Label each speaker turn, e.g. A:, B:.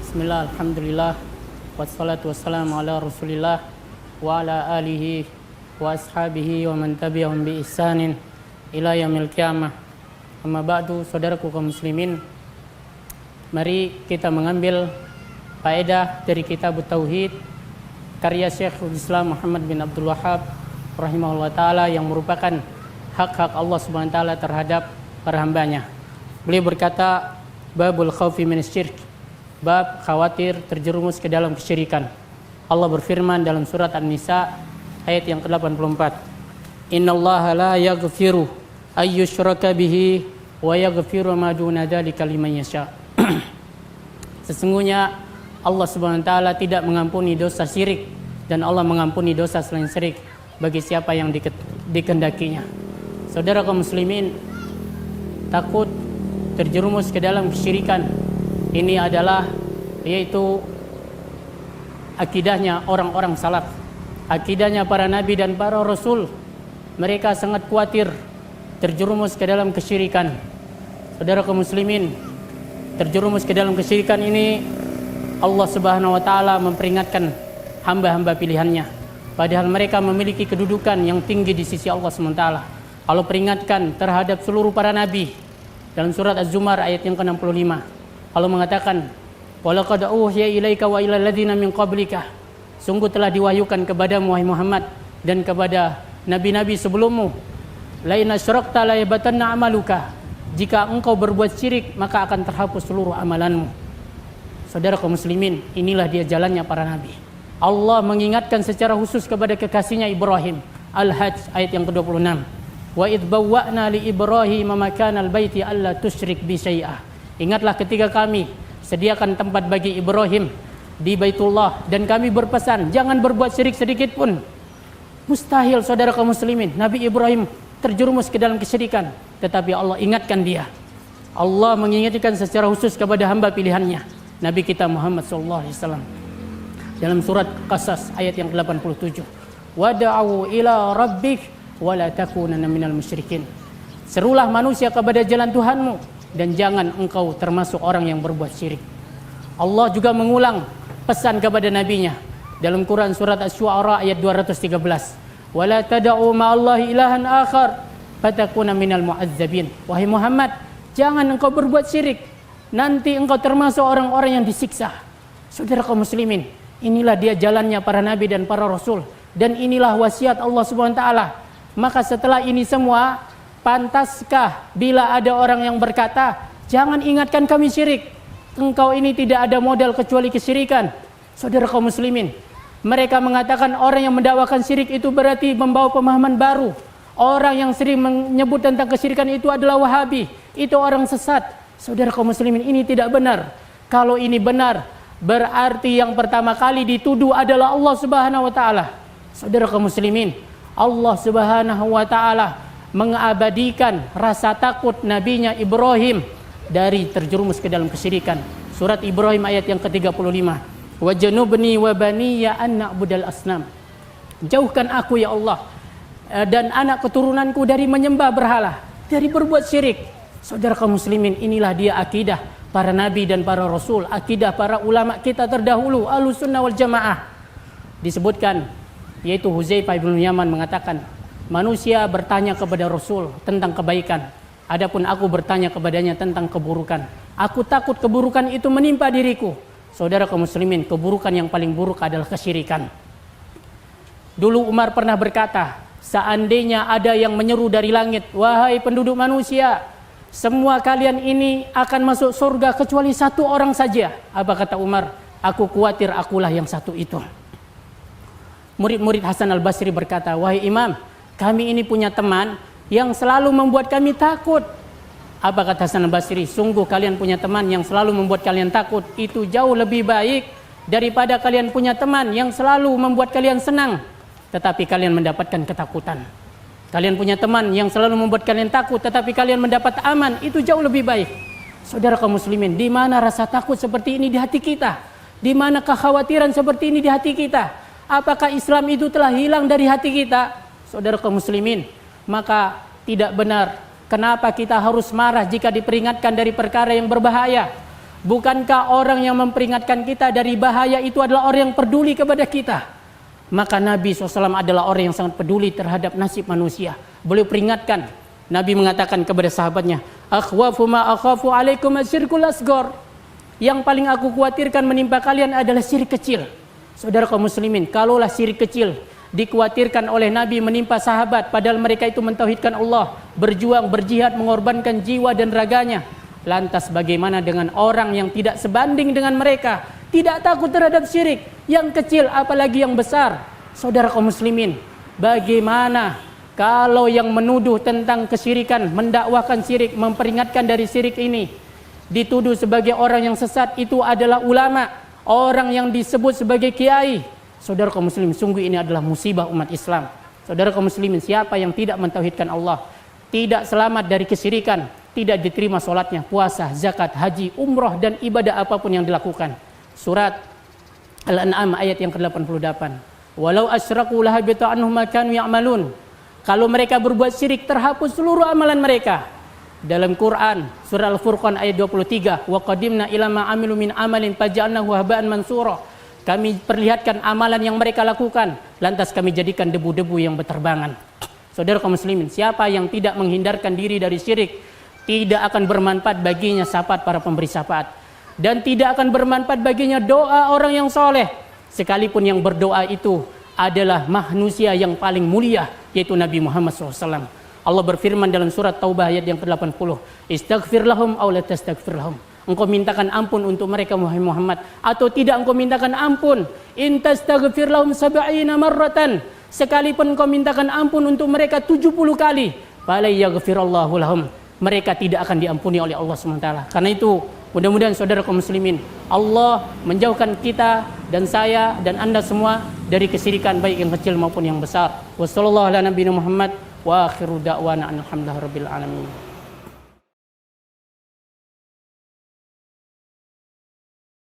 A: Bismillah, alhamdulillah, wassalatu wassalamu ala rasulillah wa ala alihi wa ashabihi wa man tabi'ahum bi ihsanin ila yaumil qiyamah. Amma ba'du, saudaraku kaum muslimin, mari kita mengambil faedah dari kitab Tauhid karya Syekhul Islam Muhammad bin Abdul Wahhab rahimahullah ta'ala yang merupakan hak-hak Allah subhanahu wa ta'ala terhadap para hambanya. Beliau berkata, babul khawfi minasyirk, bab khawatir terjerumus ke dalam kesyirikan. Allah berfirman dalam surat An-Nisa ayat yang ke-84, innallaha la yaghfiru ayyushraka bihi wa yaghfiru ma duna dzalika liman yasha. Sesungguhnya Allah Subhanahu wa taala tidak mengampuni dosa syirik, dan Allah mengampuni dosa selain syirik bagi siapa yang dikehendakinya. Saudara kaum muslimin, takut terjerumus ke dalam kesyirikan ini adalah yaitu akidahnya orang-orang salaf, akidahnya para nabi dan para rasul. Mereka sangat khawatir terjerumus ke dalam kesyirikan. Saudara kaum muslimin, terjerumus ke dalam kesyirikan ini Allah Subhanahu wa taala memperingatkan hamba-hamba pilihannya, padahal mereka memiliki kedudukan yang tinggi di sisi Allah Subhanahu wa taala. Allah peringatkan terhadap seluruh para nabi dalam surat Az-Zumar ayat yang ke-65. Allah mengatakan, walaqad uhiya ilaika wa ilal ladzina min qablika, sungguh telah diwahyukan kepadamu wahai Muhammad dan kepada nabi-nabi sebelummu, la in asyrakta la yabatanna amaluka, jika engkau berbuat syirik maka akan terhapus seluruh amalanmu. Saudara kaum muslimin, inilah dia jalannya para nabi. Allah mengingatkan secara khusus kepada kekasihnya Ibrahim, Al-Hajj ayat yang ke-26, wa idh bawwa'na li Ibrahim makanal baiti alla tusyrik bi syai'ah. Ingatlah ketika kami sediakan tempat bagi Ibrahim di Baitullah dan kami berpesan jangan berbuat syirik sedikit pun. Mustahil saudara kaum muslimin Nabi Ibrahim terjerumus ke dalam kesyirikan, tetapi Allah ingatkan dia. Allah mengingatkan secara khusus kepada hamba pilihannya, Nabi kita Muhammad sallallahu alaihi wasallam, dalam surat Qasas ayat yang ke-87, wada'u ila rabbik wa la takunanna minal musyrikin. Serulah manusia kepada jalan Tuhanmu dan jangan engkau termasuk orang yang berbuat syirik. Allah juga mengulang pesan kepada nabinya dalam Quran surat Asy-Syu'ara ayat 213, wala tad'u ma'allahi ilahan akhar fatakuna minal mu'adzabin. Wahai Muhammad, jangan engkau berbuat syirik, nanti engkau termasuk orang-orang yang disiksa. Saudara kaum muslimin, inilah dia jalannya para nabi dan para rasul, dan inilah wasiat Allah Subhanahu wa taala. Maka setelah ini semua, pantaskah bila ada orang yang berkata, jangan ingatkan kami syirik, engkau ini tidak ada modal kecuali kesyirikan? Saudara kaum muslimin, mereka mengatakan orang yang mendakwakan syirik itu berarti membawa pemahaman baru. Orang yang sering menyebut tentang kesyirikan itu adalah Wahabi, itu orang sesat. Saudara kaum muslimin, ini tidak benar. Kalau ini benar, berarti yang pertama kali dituduh adalah Allah Subhanahu wa taala. Saudara kaum muslimin, Allah Subhanahu wa taala mengabadikan rasa takut nabinya Ibrahim dari terjerumus ke dalam kesyirikan. Surat Ibrahim ayat yang ke-35, wajnubni wa baniya an na'budal asnam, jauhkan aku ya Allah dan anak keturunanku dari menyembah berhala, dari berbuat syirik. Saudara kaum muslimin, inilah dia akidah para nabi dan para rasul, akidah para ulama kita terdahulu, Ahlussunnah wal Jamaah. Disebutkan, yaitu Hudzaifah bin Yaman mengatakan, manusia bertanya kepada Rasul tentang kebaikan, adapun aku bertanya kepadanya tentang keburukan. Aku takut keburukan itu menimpa diriku. Saudara kaum muslimin, keburukan yang paling buruk adalah kesyirikan. Dulu Umar pernah berkata, seandainya ada yang menyeru dari langit, wahai penduduk manusia, semua kalian ini akan masuk surga kecuali satu orang saja. Apa kata Umar? Aku khawatir akulah yang satu itu. Murid-murid Hasan al-Basri berkata, wahai Imam, kami ini punya teman yang selalu membuat kami takut. Apa kata Hasan al-Basri? Sungguh kalian punya teman yang selalu membuat kalian takut, itu jauh lebih baik daripada kalian punya teman yang selalu membuat kalian senang, tetapi kalian mendapatkan ketakutan. Kalian punya teman yang selalu membuat kalian takut, tetapi kalian mendapat aman, itu jauh lebih baik. Saudara kaum muslimin, di mana rasa takut seperti ini di hati kita? Di mana kekhawatiran seperti ini di hati kita? Apakah Islam itu telah hilang dari hati kita? Saudara kaum muslimin, maka tidak benar. Kenapa kita harus marah jika diperingatkan dari perkara yang berbahaya? Bukankah orang yang memperingatkan kita dari bahaya itu adalah orang yang peduli kepada kita? Maka Nabi SAW adalah orang yang sangat peduli terhadap nasib manusia. Beliau peringatkan. Nabi mengatakan kepada sahabatnya, akhwafu ma akhafu alaikum asyirkul asghar. Yang paling aku khawatirkan menimpa kalian adalah syirik kecil. Saudara kaum muslimin, kalaulah syirik kecil dikhawatirkan oleh Nabi menimpa sahabat, padahal mereka itu mentauhidkan Allah, berjuang, berjihad, mengorbankan jiwa dan raganya. Lantas bagaimana dengan orang yang tidak sebanding dengan mereka, tidak takut terhadap syirik, yang kecil apalagi yang besar? Saudara kaum muslimin, bagaimana kalau yang menuduh tentang kesyirikan, mendakwahkan syirik, memperingatkan dari syirik ini, dituduh sebagai orang yang sesat, itu adalah ulama, orang yang disebut sebagai kiai? Saudara kaum muslimin, sungguh ini adalah musibah umat Islam. Saudara kaum muslimin, siapa yang tidak mentauhidkan Allah, tidak selamat dari kesyirikan, tidak diterima sholatnya, puasa, zakat, haji, umroh, dan ibadah apapun yang dilakukan. Surat Al-An'am ayat yang ke-88. Walau asyraku lahabita anhum ma kanu ya'malun. Kalau mereka berbuat syirik, terhapus seluruh amalan mereka. Dalam Quran surah Al-Furqan ayat 23, wa qadimna ila ma amilu min amalin faja'alnahu haba'an mansura. Kami perlihatkan amalan yang mereka lakukan, lantas kami jadikan debu-debu yang berterbangan. Saudara kaum muslimin, siapa yang tidak menghindarkan diri dari syirik, tidak akan bermanfaat baginya syafaat para pemberi syafaat, dan tidak akan bermanfaat baginya doa orang yang soleh, sekalipun yang berdoa itu adalah manusia yang paling mulia, yaitu Nabi Muhammad SAW. Allah berfirman dalam surat Taubah ayat yang ke-80, istaghfir lahum aw la tastaghfir lahum. Engkau mintakan ampun untuk mereka Muhammad, atau tidak engkau mintakan ampun. In tastaghfir lahum 70 marratan. Sekalipun engkau mintakan ampun untuk mereka 70 kali, fala yaghfirallahu lahum. Mereka tidak akan diampuni oleh Allah SWT. Karena itu, mudah-mudahan saudara kaum muslimin, Allah menjauhkan kita dan saya dan anda semua dari kesyirikan, baik yang kecil maupun yang besar. Wassallallahu ala nabiyina Muhammad wa akhiru da'wana alhamdulillahi rabbil alamin.